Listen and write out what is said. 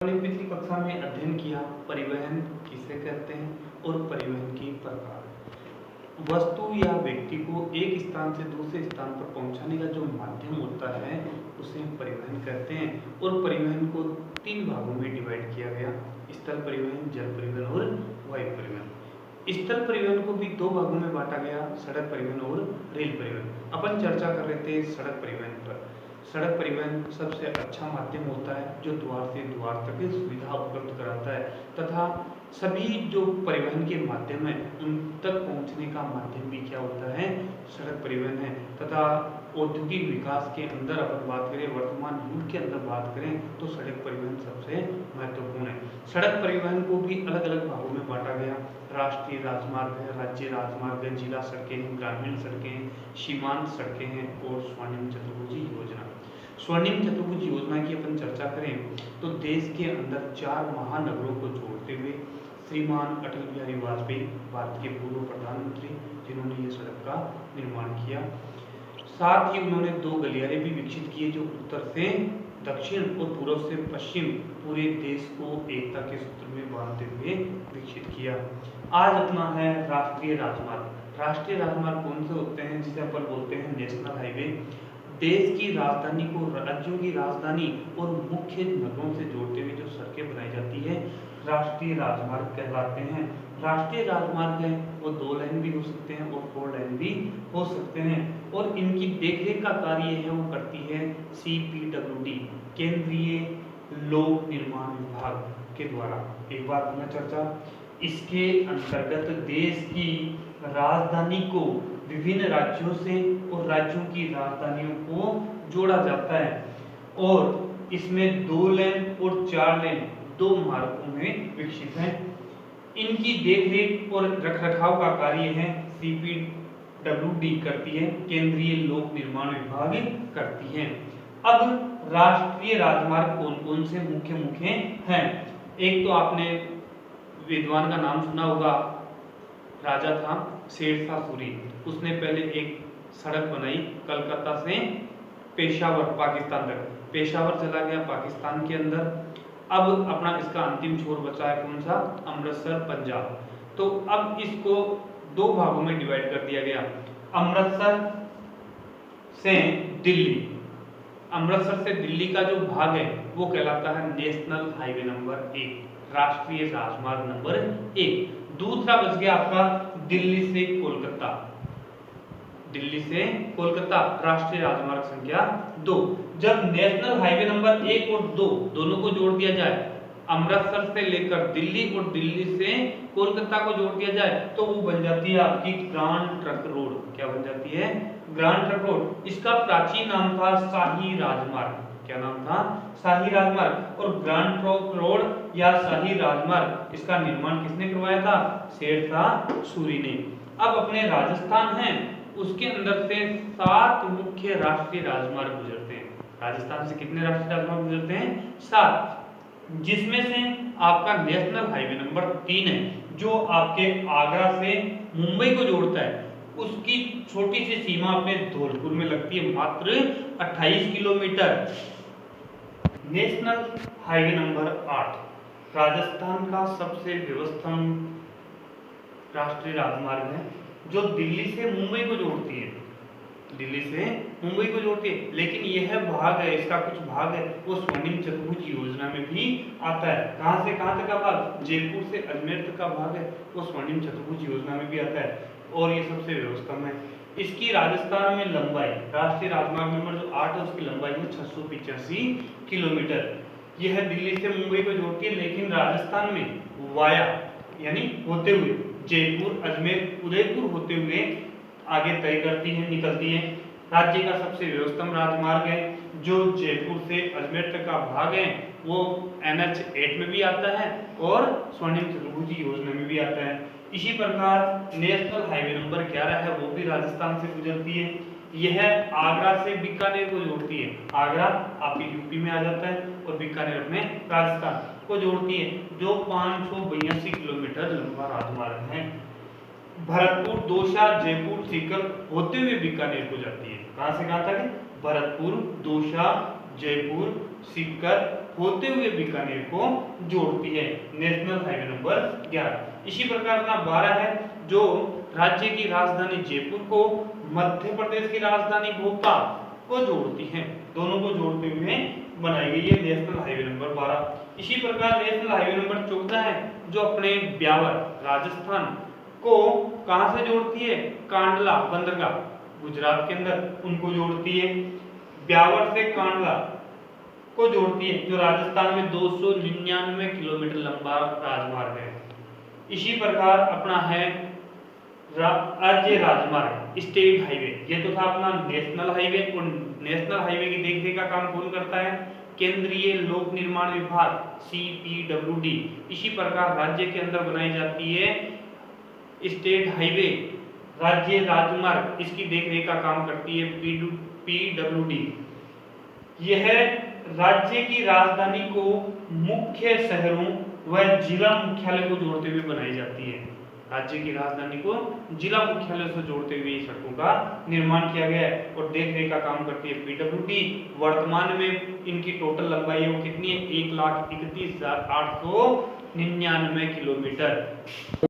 हमने पिछली कक्षा में अध्ययन किया परिवहन किसे कहते हैं और परिवहन की प्रकार। वस्तु या व्यक्ति को एक स्थान से दूसरे स्थान पर पहुंचाने का जो माध्यम होता है उसे परिवहन कहते हैं। और परिवहन को तीन भागों में डिवाइड किया गया, स्थल परिवहन, जल परिवहन और वायु परिवहन। स्थल परिवहन को भी दो भागों में बांटा गया, सड़क परिवहन और रेल परिवहन। अपन चर्चा कर रहे थे सड़क परिवहन पर। सड़क परिवहन सबसे अच्छा माध्यम होता है जो द्वार से द्वार तक सुविधा उपलब्ध कराता है तथा सभी जो परिवहन के माध्यम है उन तक पहुंचने का माध्यम भी क्या होता है, सड़क परिवहन है। तथा औद्योगिक विकास के अंदर अपन बात करें, वर्तमान युग के अंदर बात करें तो सड़क परिवहन सबसे महत्वपूर्ण है। सड़क परिवहन को भी अलग अलग भागों में बांटा गया, राष्ट्रीय राजमार्ग है, राज्य राजमार्ग है, जिला सड़कें हैं, ग्रामीण सड़कें हैं, सीमांत सड़कें हैं और स्वर्णिम चतुर्भुजी योजना। स्वर्णिम चतुर्भुज योजना की अपन चर्चा करें तो देश के अंदर 4 महानगरों को जोड़ते हुए श्रीमान अटल बिहारी वाजपेयी, भारत के पूर्व प्रधानमंत्री, जिन्होंने ये सड़क का निर्माण किया। साथ ही उन्होंने 2 गलियारे भी विकसित किए जो उत्तर से दक्षिण और पूर्व से पश्चिम पूरे देश को एकता के सूत्र में बांधते हुए विकसित किया। आज अपना है राष्ट्रीय राजमार्ग। राष्ट्रीय राजमार्ग कौन से होते हैं, जिसे अपन बोलते हैं नेशनल हाईवे। देश की राजधानी को राज्यों की राजधानी और मुख्य नगरों से जोड़ते हुए जो सड़कें बनाई जाती है राष्ट्रीय राजमार्ग कहलाते हैं। राष्ट्रीय राजमार्ग है वो 2 लेन भी हो सकते हैं और 4 लेन भी हो सकते हैं और इनकी देखरेख का कार्य है वो करती है CPWD, केंद्रीय लोक निर्माण विभाग के द्वारा। एक बार हमने चर्चा, इसके अंतर्गत देश की राजधानी को विभिन्न राज्यों से और राज्यों की राजधानियों को जोड़ा जाता है और इसमें 2 लेन और 4 लेन 2 मार्गों में विकसित है। इनकी देखरेख और रखरखाव का कार्य है CPWD करती है, केंद्रीय लोक निर्माण विभाग करती है। अब राष्ट्रीय राजमार्ग कौन कौन से मुख्य हैं। एक तो आपने विद्वान का नाम सुना होगा, राजा था शेरशाह सूरी। उसने पहले एक सड़क बनाई कलकत्ता से पेशावर पाकिस्तान तक, पेशावर चला गया पाकिस्तान के अंदर। अब अपना इसका अंतिम छोर बचा है कौन सा, अमृतसर पंजाब। तो अब इसको 2 भागों में डिवाइड कर दिया गया, अमृतसर से दिल्ली। अमृतसर से दिल्ली का जो भाग है वो कहलाता है नेशनल हाईवे नंबर 1, राष्ट्रीय राजमार्ग नंबर 1। दूसरा बच गया आपका दिल्ली से कोलकाता, दिल्ली से कोलकाता राष्ट्रीय राजमार्ग संख्या 2। जब नेशनल हाईवे नंबर 1 और 2 दोनों को जोड़ दिया जाए, अमृतसर से लेकर दिल्ली और दिल्ली से कोलकाता को जोड़ दिया जाए तो वो बन जाती है आपकी ग्रांड ट्रंक रोड। क्या बन जाती है, ग्रांड ट्रंक रोड। इसका प्राचीन नाम था शाही राजमार्ग। क्या नाम था, शाही राजमार्ग। और ग्रांड ट्रंक रोड या शाही राजमार्ग इसका निर्माण किसने करवाया था, शेरशाह सूरी ने। अब अपने राजस्थान है उसके अंदर से 7 मुख्य राष्ट्रीय राजमार्ग गुजरते हैं। राजस्थान से कितने राष्ट्रीय राजमार्ग गुजरते हैं, 7, जिसमें से आपका नेशनल हाईवे नंबर 3 है जो आपके आगरा से मुंबई को जोड़ता है। उसकी छोटी सी सीमा अपने धौलपुर में लगती है, मात्र 28 kilometre. National highway number 8 Rajasthan का सबसे व्यवस्थम राष्ट्रीय राजमार्ग है जो दिल्ली से मुंबई को जोड़ती है, दिल्ली से मुंबई को जोड़ती है। लेकिन यह भाग है, इसका कुछ भाग है वो स्वर्णिम चतुर्भुज योजना में भी आता है। कहां से कहां तक का भाग, जयपुर से अजमेर तक का भाग है वो स्वर्णिम चतुर्भुज योजना में भी आता है और ये सबसे व्यवस्थम है। इसकी राजस्थान में लंबाई, राष्ट्रीय राजमार्ग नंबर जो 8 है उसकी लंबाई है 685 किलोमीटर। यह दिल्ली से मुंबई को जोड़ती है लेकिन राजस्थान में वाया यानी होते हुए जयपुर, अजमेर, उदयपुर होते हुए आगे तय करती है, निकलती है। राज्य का सबसे व्यवस्थम राजमार्ग है जो जयपुर से अजमेर तक का भाग है वो NH 8 में भी आता है और स्वर्णिम चतुर्भुज योजना में भी आता है। इसी प्रकार नेशनल हाईवे नंबर 11 है वो भी राजस्थान से गुजरती है। यह आगरा से बीकानेर को जोड़ती है। आगरा आपके यूपी में आ जाता है और बीकानेर अपने राजस्थान को जोड़ती है, जो 582 किलोमीटर लंबा राजमार्ग है। भरतपुर, दौसा, जयपुर, सीकर होते हुए बीकानेर को जाती है। कहां से कहां तक, भरतपुर, दौसा, जयपुर, सीकर होते हुए बीकानेर को जोड़ती है, नेशनल हाईवे नंबर 11। इसी प्रकार ना 12 है जो राज्य की राजधानी जयपुर को मध्य प्रदेश की राजधानी भोपाल को जोड़ती है, दोनों को जोड़ते हुए बनाई गई है नेशनल हाईवे नंबर 12। इसी प्रकार नेशनल हाईवे नंबर 14 है जो अपने ब्यावर राजस्थान को कहां से जोड़ती है, कांडला बंदरगाह गुजरात के अंदर, उनको जोड़ती है। ब्यावर से कांडला को जोड़ती है जो राजस्थान में 299 किलोमीटर लंबा राजमार्ग है। इसी प्रकार अपना है राज्य राजमार्ग स्टेट हाईवे, ये तो था अपना नेशनल हाईवे। और नेशनल हाईवे की देखरेख का काम कौन करता है, केंद्रीय लोक निर्माण विभाग CPWD। इसी प्रकार राज्य के अंदर बनाई जाती है स्टेट हाईवे राज्य राजमार्ग, इसकी देखरेख का काम करती है PWD। यह राज्य की राजधानी को मुख्य शहरों व जिला मुख्यालय को जोड़ते हुए बनाई जाती है। राज्य की राजधानी को जिला मुख्यालय से जोड़ते हुए सड़कों का निर्माण किया गया है और देखरेख का काम करती है PWD। वर्तमान में इनकी टोटल लंबाई है वो कितनी है, 1,31,899 किलोमीटर।